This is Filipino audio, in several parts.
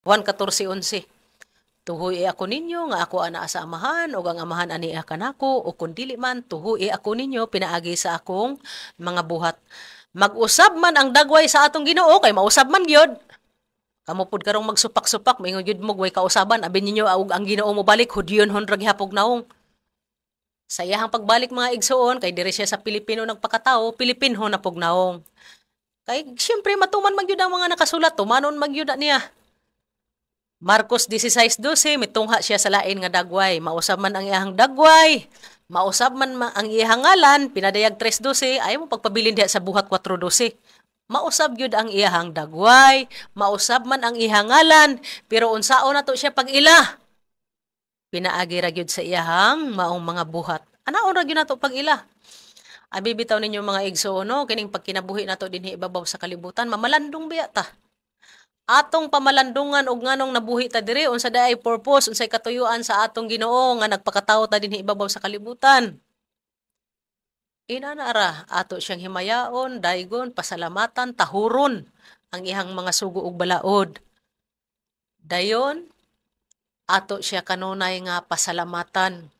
Juan 14:11. Tuhoy ako ninyo nga ako ana sa amahan ug ang amahan ani kanako o kun dili man tuhoy ako ninyo pinaagi sa akong mga buhat. Mag-usab man ang dagway sa atong Ginoo kay mausab man gyud. Kamo pud karong magsupak-supak moingon gyud mo way kausaban abi ninyo og ang Ginoo mo balik hudyon hon ra gihapog naong. Sa iyahang pagbalik mga igsoon kay diri siya sa Pilipino nagpakatao, Pilipinho na pug naong. Kay siyempre matuman man gyud ang mga nakasulat, tumanon man gyud na niya. Marcos 16:12 mitungha siya sa lain nga dagway, mausab man ang iyang dagway, mausab man ang iyang ngalan, pinadayag 3:12 ay mo pagpabilin diha sa buhat 4:12. Mausab gyud ang iyang dagway, mausab man ang iyang ngalan, pero unsaon nato siya pag-ila? Pinaagi ra gyud sa iyang maong mga buhat. Anaon ra gyud nato pag-ila? Abi bitaw ninyo mga igsoon no, kining pagkinabuhi nato dinhi ibabaw sa kalibutan, mamalandong biya ta. Atong pamalandungan og nganong nabuhi ta diri unsa daay purpose unsay katuyuan sa atong Ginoo nga nagpakatawo ta dinhi ibabaw sa kalibutan. Inana ra ato siyang himayaon, daygon, pasalamatan, tahuron ang ihang mga sugo ug balaod. Dayon ato siya kanunay nga pasalamatan.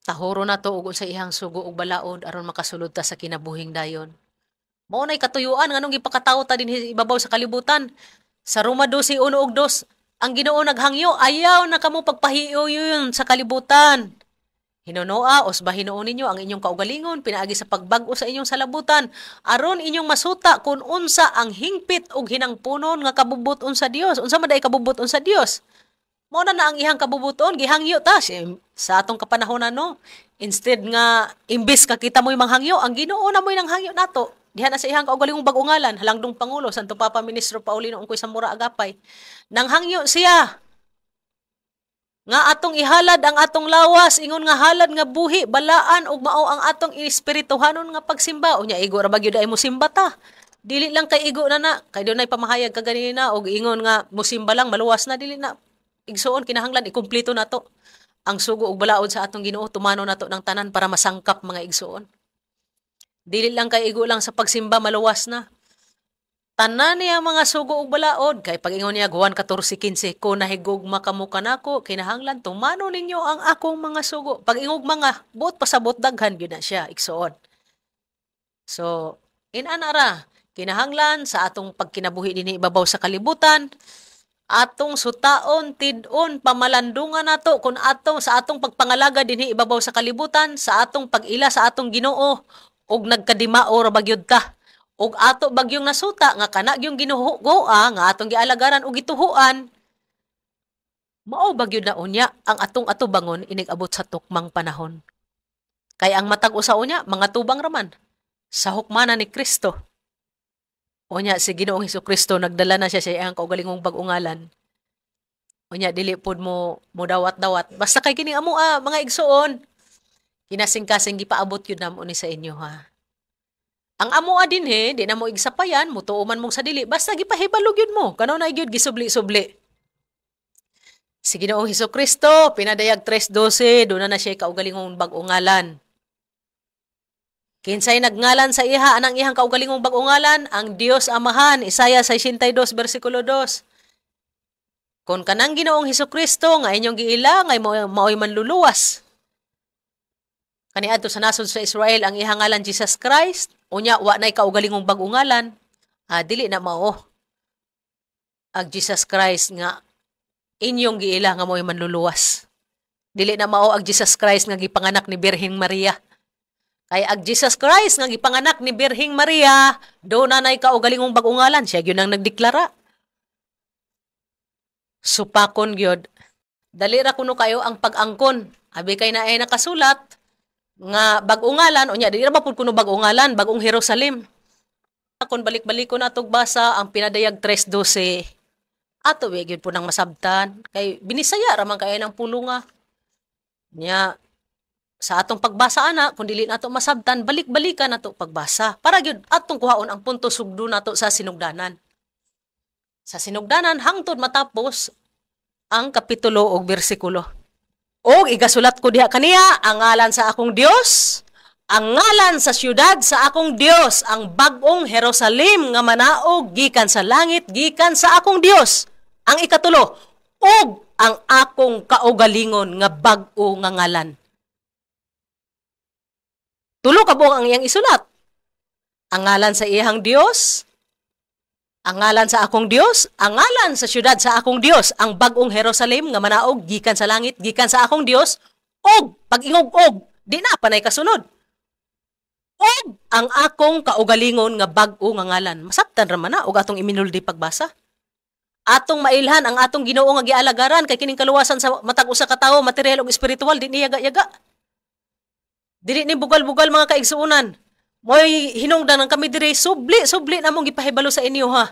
Tahuron nato ug unsay ihang sugo ug balaod aron makasulod ta sa kinabuhing dayon. Mao nay katuyuan nganong ipakatawo ta dinhi ibabaw sa kalibutan. Sa Roma 12:1 ug 2, ang Ginoo naghangyo ayaw na kamo pagpahiuyon sa kalibutan. Hinunoa os bahinuon ninyo ang inyong kaugalingon pinaagi sa pagbag-o sa inyong salabutan aron inyong masuta kung unsa ang hingpit ug hinangpunon nga kabubuton sa Dios. Unsa man day kabubuton sa Dios? Mao na ang ihang kabubuton gihangyo ta sa atong kapanahonan no. Instead nga imbis ka kita mo'y manghangyo, ang Ginoo na mo'y nanghangyo nato. Diha na sa ihang kaugalingong bag-ungalan, halangdong Pangulo, Santo Papa Ministro Paulino ungkoy sa Mura Agapay. Nanghangyo siya nga atong ihalad ang atong lawas, ingon nga halad nga buhi, balaan ug mao ang atong espirituhanon nga pagsimba. Unya igo ra ba gyud ay mo simba ta? Dili lang kay igo na kay dunay pamahayag ka ganina og ingon nga musimba lang maluwas na dili na. Igsuon kinahanglan ikumpleto nato ang sugo ug balaod sa atong Ginoo, tumano nato ng tanan para masangkap mga igsuon. Dili lang kay igo lang sa pagsimba maluwas na. Tanan niya mga sugo ug balaod kay pag-ingon niya Juan 14:15 ko nahigugma kamo kanako kinahanglan tumano ninyo ang akong mga sugo. Pag-ingog mga buot pasabot daghan gyud na siya igsuon. So inanara kinahanglan sa atong pagkinabuhi dinhi ibabaw sa kalibutan atong sutaon tid-on pamalandungan nato kun atong sa atong pagpangalaga dinhi ibabaw sa kalibutan sa atong pag-ila sa atong Ginoo og nagkadimao ra bagyod ta og ato bagyong nasuta nga kana gyung ginuhugoa nga atong gialagaran og gituhuan mao bagyod na unya ang atong atubangon inig abot sa tukmang panahon kay ang matag usa unya mga tubang raman sa hukmana ni Kristo unya si Ginoong Hesukristo nagdala na siya sa iyang kaugalingong bag-ungalan unya dili pud mo dawat-dawat basta kay kini amo mga igsuon kinasing-kasing gipaabot yun namo ni sa inyo ha. Ang amoa din di na mo igsapayan, mutuuman mong sa dili, basta gipahibalog yun mo, kano na yun gisubli-subli. Si Ginoong Hesukristo, pinadayag 3:12, doon na siya kaugalingong bag-ungalan. Kinsay nagngalan sa iha, anang ihang kaugalingong bag-ungalan, ang Dios Amahan, Isaiah 62, versikulo 2. Kung kanang Ginoong Hesukristo, nga inyong giila, ngay mao'y manluluwas. Kaniadto sa nasod sa Israel ang ihangalan Jesus Christ, unya wa nay kaugalingong bag-ungalan, dili na mao. Ag Jesus Christ nga inyong giila nga mo'y manluluwas. Dili na mao ag Jesus Christ nga gipanganak ni Birheng Maria. Kay ag Jesus Christ nga gipanganak ni Birheng Maria, do na nay kaugalingong bag-ungalan, siya gyud ang nagdeklara. Supakon gyud. Dali ra kuno kayo ang pag-angkon. Abi kay na ay nakasulat nga bag-ungalan unya dili ra ba pud kuno bag-ungalan bagong Jerusalem kon balik-balik ko natog basa ang pinadayag 3:12 ato we gyud po nang masabtan kay binisaya ra man kay nang pulunga nya sa atong pagbasa ana kun dili nato masabtan balik-balikan nato pagbasa para gyud atong kuhaon ang punto sugdo nato sa sinugdanan hangtod matapos ang kapitulo ug bersikulo. Og igasulat ko diha kaniya ang ngalan sa akong Dios, ang ngalan sa syudad sa akong Dios, ang bag-ong Jerusalem nga manaog gikan sa langit, gikan sa akong Dios. Ang ikatulo, ug ang akong kaugalingon nga bag-o nga ngalan. Tulo ka buong ang iyang isulat. Ang ngalan sa iyang Dios, ang ngalan sa akong Dios, ang ngalan sa syudad sa akong Dios, ang bag-ong Jerusalem nga manaog gikan sa langit, gikan sa akong Dios, og pag-ingog og di na panay kasunod. Og ang akong kaugalingon nga bag-o nga ngalan. Masabtan ra man na og atong iminuldi pagbasa. Atong mailhan ang atong Ginoo nga gialagaran kay kining kaluwasan sa matag usa ka tawo, material ug espiritual di ni yaga-yaga. Dili ni bugal-bugal mga kaigsuonan. Moy hinungdan ang kami diri subli namong gipahibalo sa inyo ha.